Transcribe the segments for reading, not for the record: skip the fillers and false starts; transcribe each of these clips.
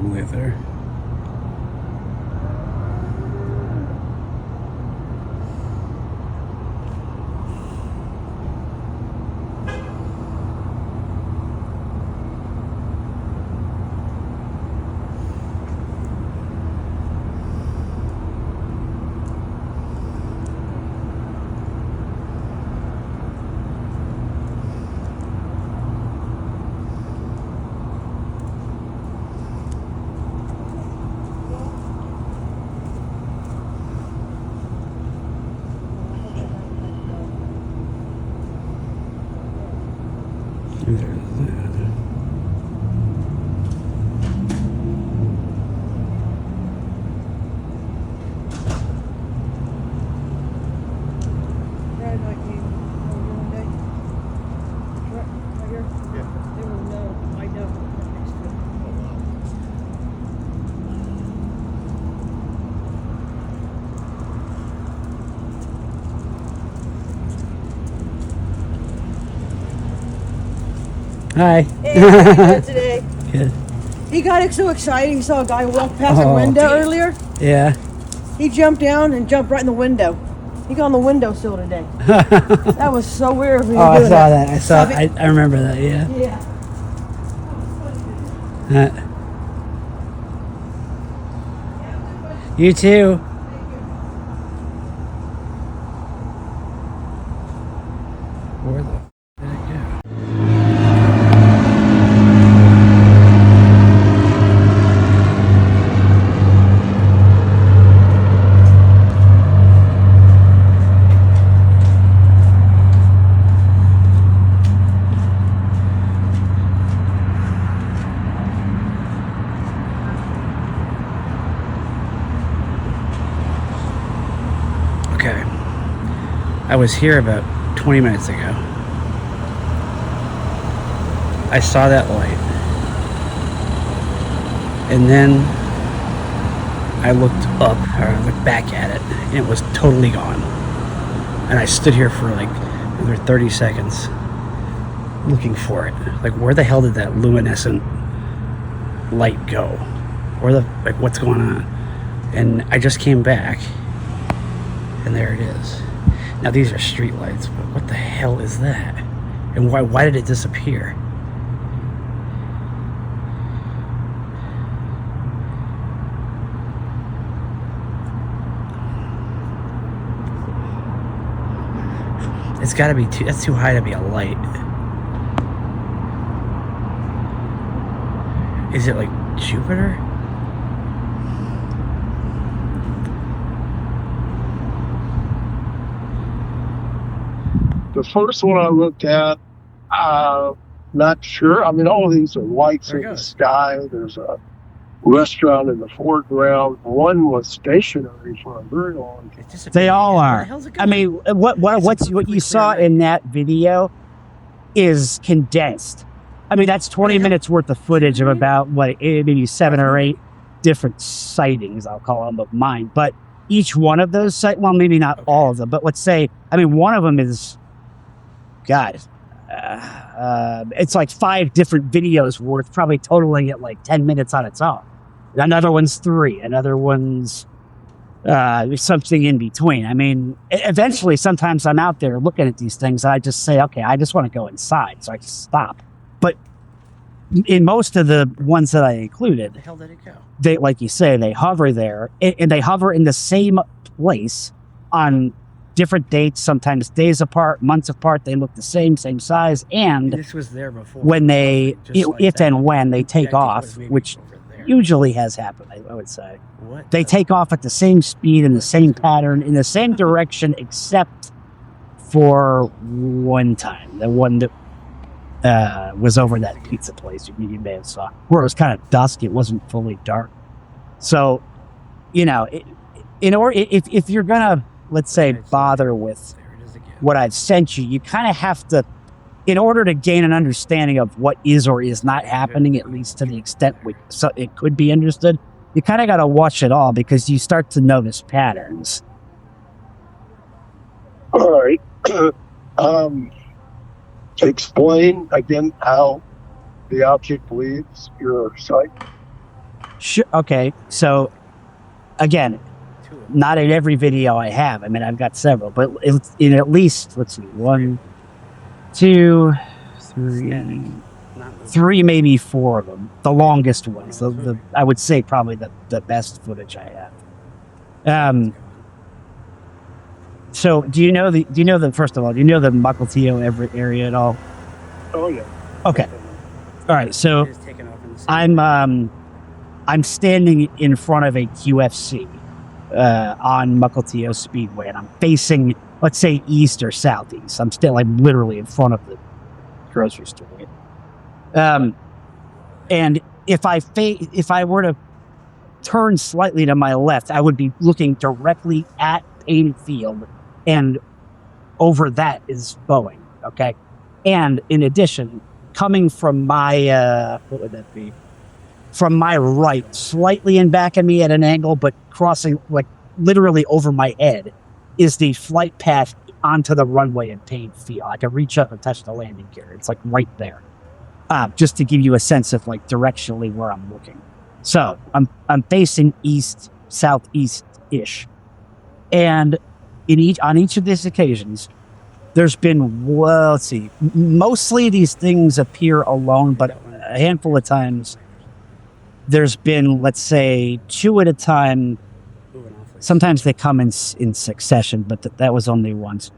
anomaly there. Hi. Hey, how are you doing today? Good. He got so excited. He saw a guy walk past the window earlier. Yeah. He jumped down and jumped right in the window. He got on the windowsill today. That was so weird. Oh, I saw that. I remember that. Yeah. Yeah. You too. Where the did it go? Okay. I was here about 20 minutes ago. I saw that light. And then I looked up, or I looked back at it, and it was totally gone. And I stood here for like another 30 seconds looking for it. Like, where the hell did that luminescent light go? Like, what's going on? And I just came back, and there it is. Now, these are street lights, but what the hell is that? And why did it disappear? It's gotta be that's too high to be a light. Is it like Jupiter? The first one I looked at, not sure. I mean, all of these are lights in the sky. There's a restaurant in the foreground. One was stationary for a very long time. They all are. I mean, what you saw in that video is condensed. I mean, that's 20 minutes worth of footage of about maybe 7 or 8 different sightings, I'll call them, of mine. But each one of those well, maybe not all of them, but let's say, I mean, one of them is, God, it's like 5 different videos worth, probably totaling at like 10 minutes on its own. Another one's 3. Another one's something in between. I mean, eventually, sometimes I'm out there looking at these things, and I just say, okay, I just want to go inside, so I just stop. But in most of the ones that I included, Where the hell did it go? They, like you say, they hover there, and they hover in the same place on different dates, sometimes days apart, months apart. They look the same size, and This was there before. when they, Just like if that. and when they Yeah, I take think it off, was maybe which over there. usually has happened, I would say. What? They take off at the same speed, in the same pattern, in the same direction, except for one time. The one that was over that pizza place you may have saw, where it was kind of dusk. It wasn't fully dark. So, you know, if you're gonna, let's say, bother with There it is again. what I've sent you, you kind of have to, in order to gain an understanding of what is or is not happening, at least to the extent so it could be understood, you kind of got to watch it all, because you start to notice patterns. All right. Explain again how the object leaves your sight. Sure. Okay. So again, not in every video I have. I mean, I've got several, but in at least, let's see, 1, 2, 3, maybe 4 of them. The longest ones. The I would say probably the best footage I have. So do you know the first of all, do you know the Mukilteo area at all? Oh yeah. Okay. All right. So I'm standing in front of a QFC on Mukilteo Speedway, and I'm facing, let's say, east or southeast. I'm still like literally in front of the grocery store. And if I were to turn slightly to my left, I would be looking directly at Paine Field, and over that is Boeing. Okay, and in addition, coming from my what would that be? From my right, slightly in back of me at an angle, but crossing like literally over my head, is the flight path onto the runway in Paine Field. I can reach up and touch the landing gear. It's like right there. Just to give you a sense of like directionally where I'm looking. So I'm facing east, southeast-ish. And on each of these occasions, there's been, well, let's see, mostly these things appear alone, but a handful of times there's been, let's say, 2 at a time. Sometimes they come in succession, but that was only once,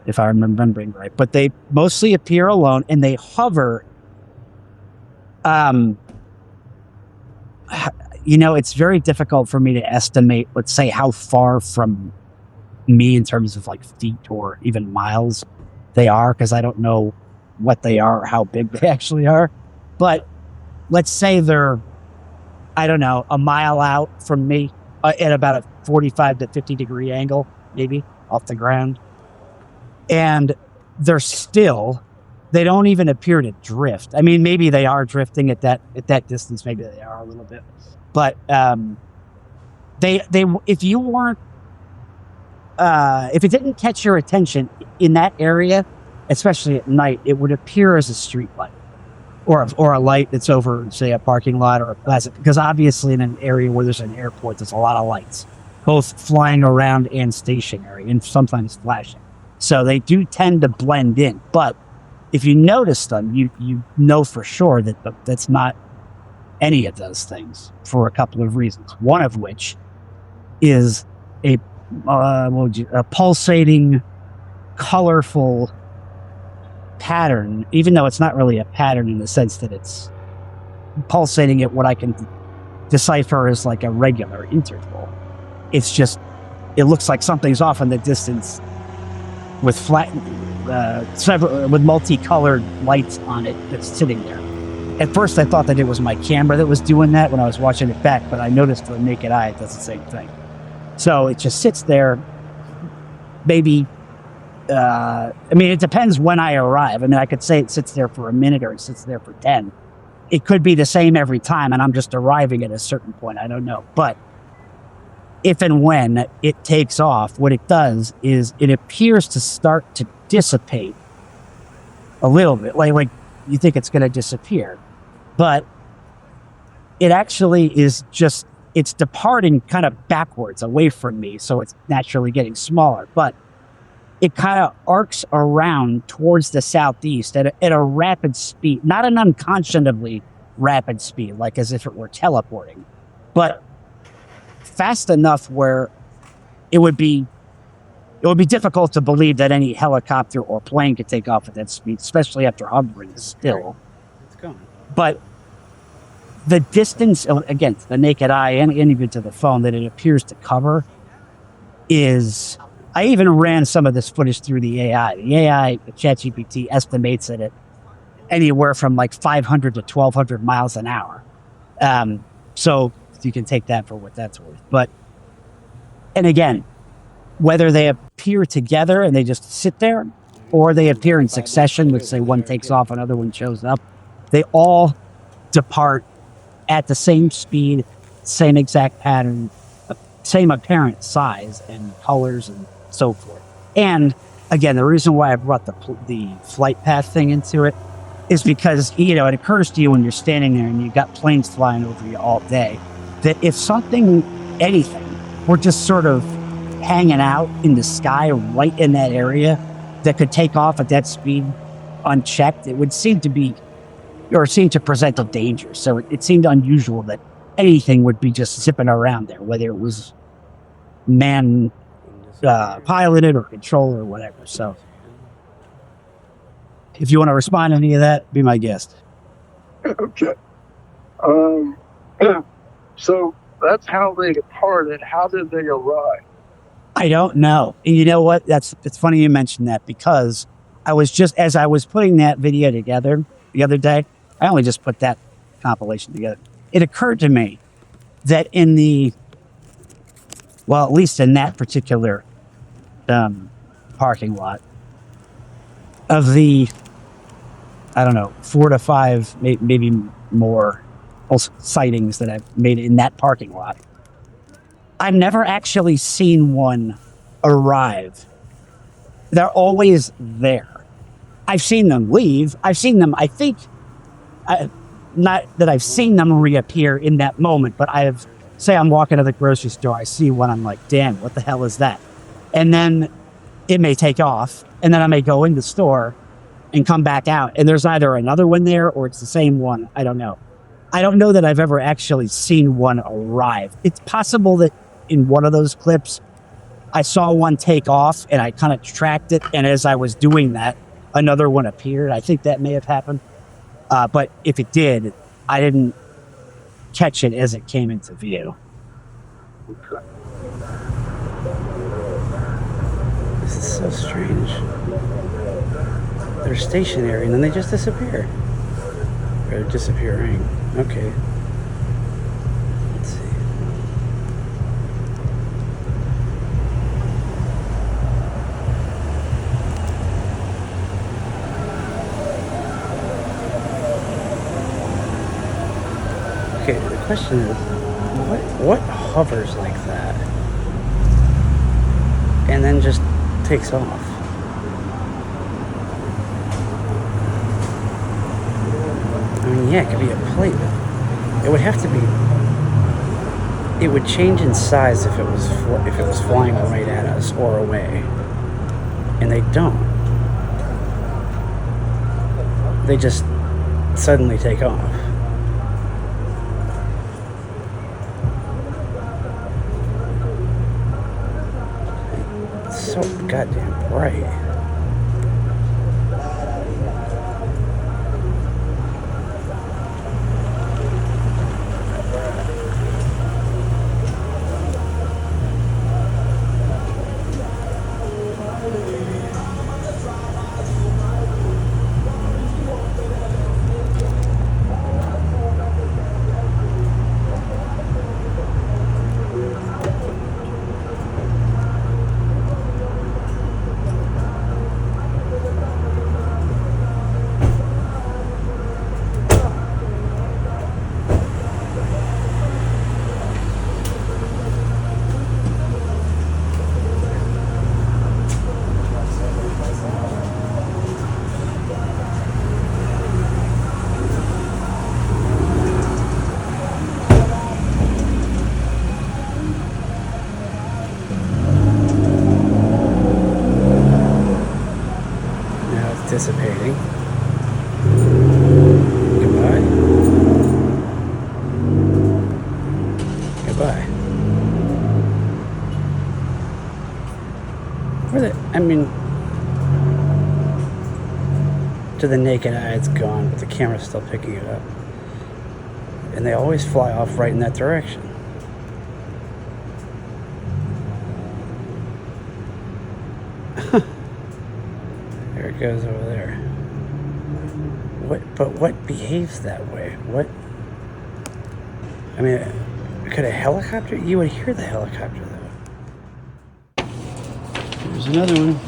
if I'm remembering right. But they mostly appear alone, and they hover. It's very difficult for me to estimate, let's say, how far from me in terms of like feet or even miles they are, because I don't know what they are or how big they actually are. But let's say they're, I don't know, a mile out from me at about a 45 to 50 degree angle, maybe off the ground. And they don't even appear to drift. I mean, maybe they are drifting at that distance. Maybe they are a little bit, but if you weren't, if it didn't catch your attention in that area, especially at night, it would appear as a street light or a light that's over, say, a parking lot or a plaza. Because obviously, in an area where there's an airport, there's a lot of lights, both flying around and stationary, and sometimes flashing. So they do tend to blend in, but if you notice them, you know for sure that that's not any of those things for a couple of reasons. One of which is a pulsating, colorful pattern, even though it's not really a pattern in the sense that it's pulsating at what I can decipher as like a regular interval. It's just, it looks like something's off in the distance with with multicolored lights on it that's sitting there. At first, I thought that it was my camera that was doing that when I was watching it back, but I noticed with the naked eye, it does the same thing. So it just sits there. Maybe, it depends when I arrive. I mean, I could say it sits there for a minute or it sits there for 10. It could be the same every time, and I'm just arriving at a certain point. I don't know. But if and when it takes off, what it does is it appears to start to dissipate a little bit. Like you think it's going to disappear. But it actually is just, it's departing kind of backwards away from me. So it's naturally getting smaller. But it kind of arcs around towards the southeast at a rapid speed. Not an unconscionably rapid speed, like as if it were teleporting. But fast enough where it would be difficult to believe that any helicopter or plane could take off at that speed, especially after hovering still. It's gone. But the distance, again, to the naked eye and even to the phone that it appears to cover is, I even ran some of this footage through the AI. The AI, the ChatGPT, estimates it at anywhere from like 500 to 1,200 miles an hour. So you can take that for what that's worth. But, and again, whether they appear together and they just sit there, or they appear in succession, let's say one takes off, another one shows up, they all depart at the same speed, same exact pattern, same apparent size and colors and so forth. And again, the reason why I brought the flight path thing into it is because, it occurs to you when you're standing there and you've got planes flying over you all day, that if anything, were just sort of hanging out in the sky right in that area that could take off at that speed unchecked, it would seem to present a danger. So it seemed unusual that anything would be just zipping around there, whether it was man piloted or controlled or whatever. So if you want to respond to any of that, be my guest. Okay. So that's how they departed. How did they arrive? I don't know. And you know what? It's funny you mentioned that, because as I was putting that video together the other day, I only just put that compilation together. It occurred to me that at least in that particular parking lot, of the, I don't know, 4 to 5, maybe more sightings that I've made in that parking lot, I've never actually seen one arrive. They're always there. I've seen them leave. I've seen them, I think, not that I've seen them reappear in that moment, but say I'm walking to the grocery store, I see one, I'm like, damn, what the hell is that? And then it may take off, and then I may go in the store and come back out, and there's either another one there or it's the same one. I don't know. I don't know that I've ever actually seen one arrive. It's possible that in one of those clips, I saw one take off and I kind of tracked it, and as I was doing that, another one appeared. I think that may have happened. But if it did, I didn't catch it as it came into view. Okay. This is so strange. They're stationary and then they just disappear. Or disappearing. Okay. Let's see. Okay, the question is, what hovers like that and then just takes off? I mean, yeah, it could be a plate, but it would have to be. It would change in size if it was flying right at us or away, and they don't. They just suddenly take off. It's so goddamn bright. Dissipating. Goodbye. Goodbye. To the naked eye it's gone, but the camera's still picking it up. And they always fly off right in that direction. There it goes over there. What behaves that way? What? I mean, could a helicopter? You would hear the helicopter though. There's another one.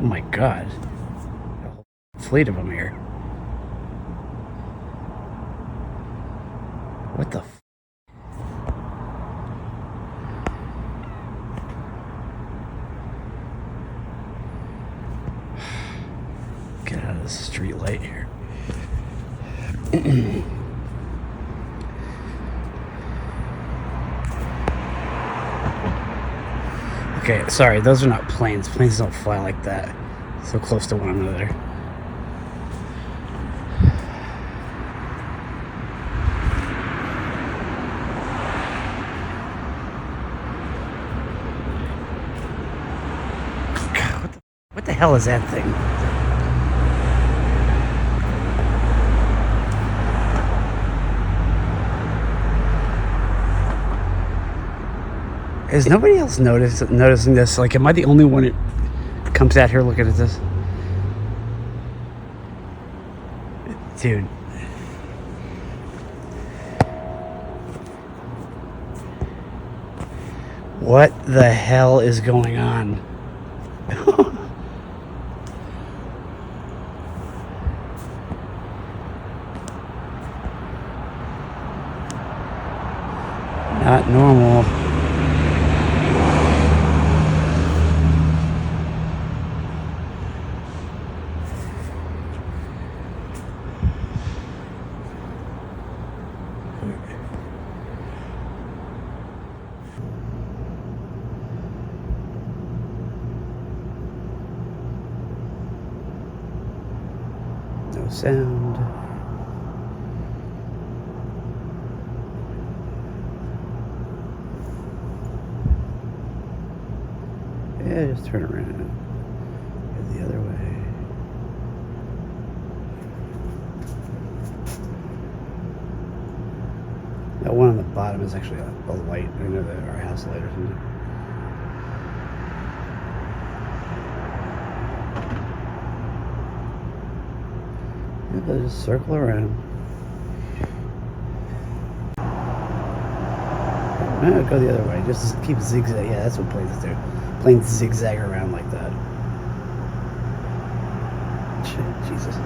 Oh my god. A whole fleet of them here. What the f? Get out of this street light here. Okay, sorry, those are not planes. Planes don't fly like that. So close to one another. God, what the hell is that thing? Is nobody else noticing this? Like, am I the only one that comes out here looking at this? Dude. What the hell is going on? Not normal. No sound. Yeah, just turn around. Go the other way. That one on the bottom is actually a light. I know that our house light or something. Yeah, they'll just circle around. No, go the other way. Just keep zigzag. Yeah, that's what planes do. Planes zigzag around like that. Jesus.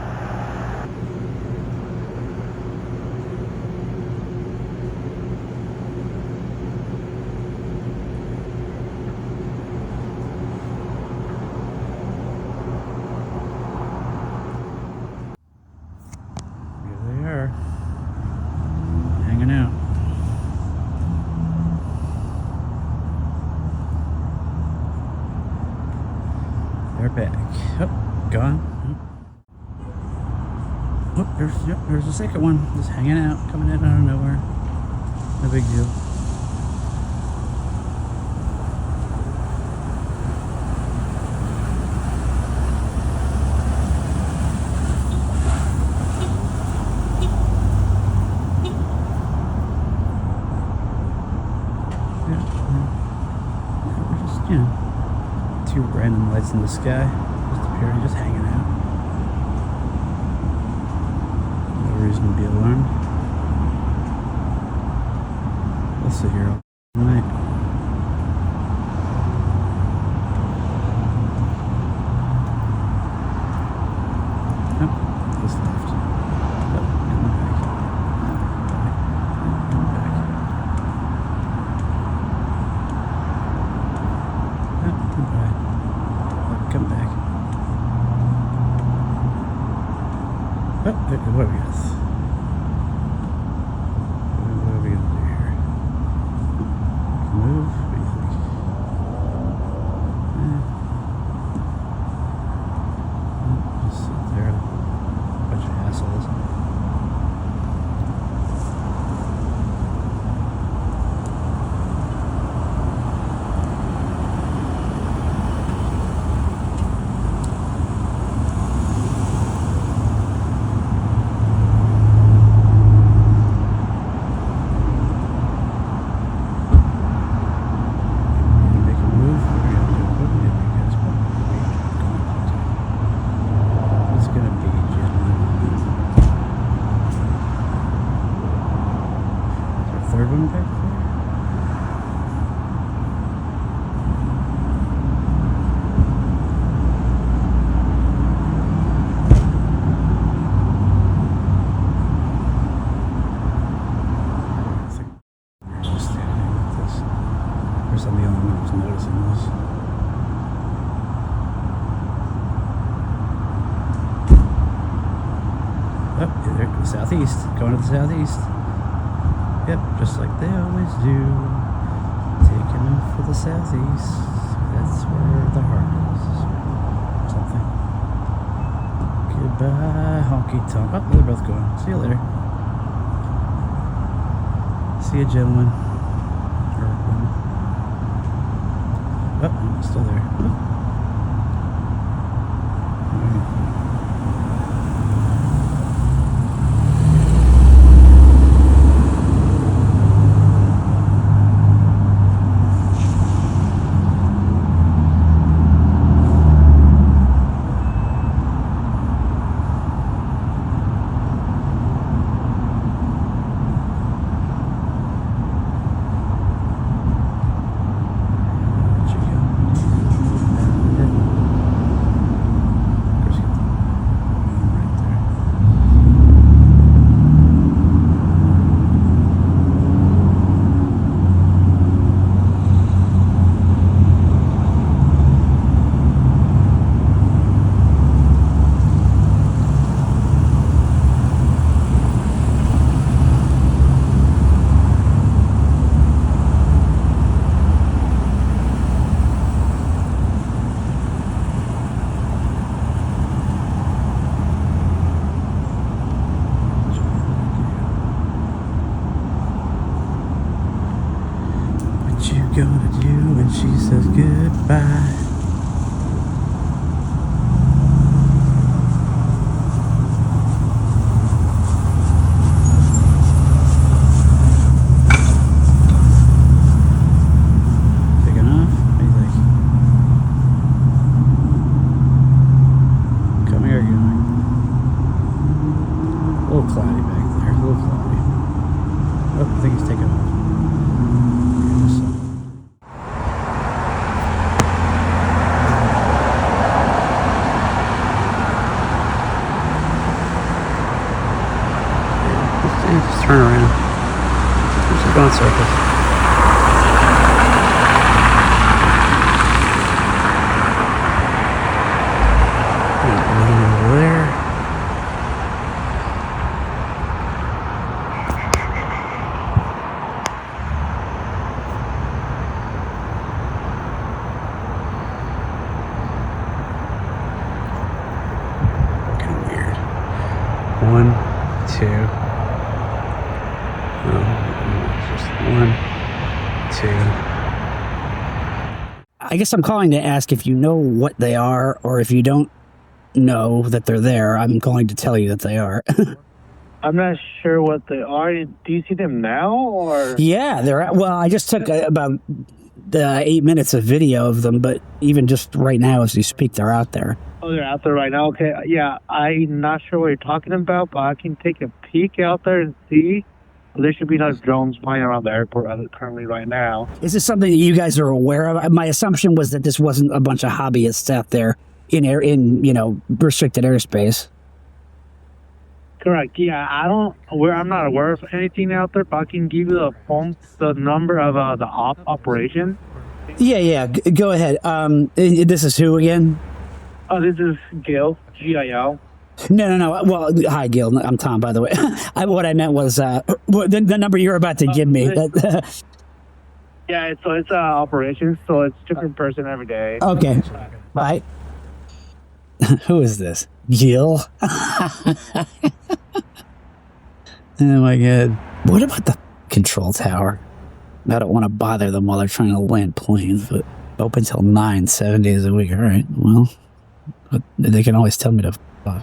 Here they are. Hanging out. They're back. Oh, gone. Oh, there's the second one. Just hanging out, coming in out of nowhere. No big deal. Yeah, we're just, you know, two random lights in the sky, just appearing, just hanging out. No reason to be alarmed. We'll sit here all night. Oh, just left. Oh, and back. And back. Come back. Oh, what are we got? What are we gonna do here? Move? What do you think? Just sit there. A bunch of assholes. southeast. Going to the southeast. Yep, just like they always do. Taking off for the southeast. That's where the heart is. Something. Goodbye, honky tonk. Oh, they're both going. See you later. See you, gentlemen. Or women. Oh, no, still there. Oh. Gonna do when she says goodbye. Taking off? What do you think? Coming or going? A little cloudy back there, a little cloudy. Oh, I think he's taking off. Just turn around. Just go in circles. Over there. Kind of weird. 1, 2. Just 1, 2. I guess I'm calling to ask if you know what they are, or if you don't know that they're there, I'm going to tell you that they are. I'm not sure what they are. Do you see them now, or? Yeah, they're, well, I just took about 8 minutes of video of them, but even just right now as we speak, they're out there. Oh, they're out there right now. Okay, yeah, I'm not sure what you're talking about, but I can take a peek out there and see. There should be no drones flying around the airport currently right now. Is this something that you guys are aware of? My assumption was that this wasn't a bunch of hobbyists out there in restricted airspace. Correct. Yeah, I'm not aware of anything out there, but I can give you the number of the operation. Yeah. Go ahead. This is who again? Oh, this is Gil, Gil. No. Well, hi, Gil. I'm Tom, by the way. What I meant was the number you're about to give me. Yeah, it's operations, so it's different person every day. Okay. Bye. Who is this? Gil? Oh my god. What about the control tower? I don't want to bother them while they're trying to land planes, but open till 9, 7 days a week. All right, well, they can always tell me to fuck.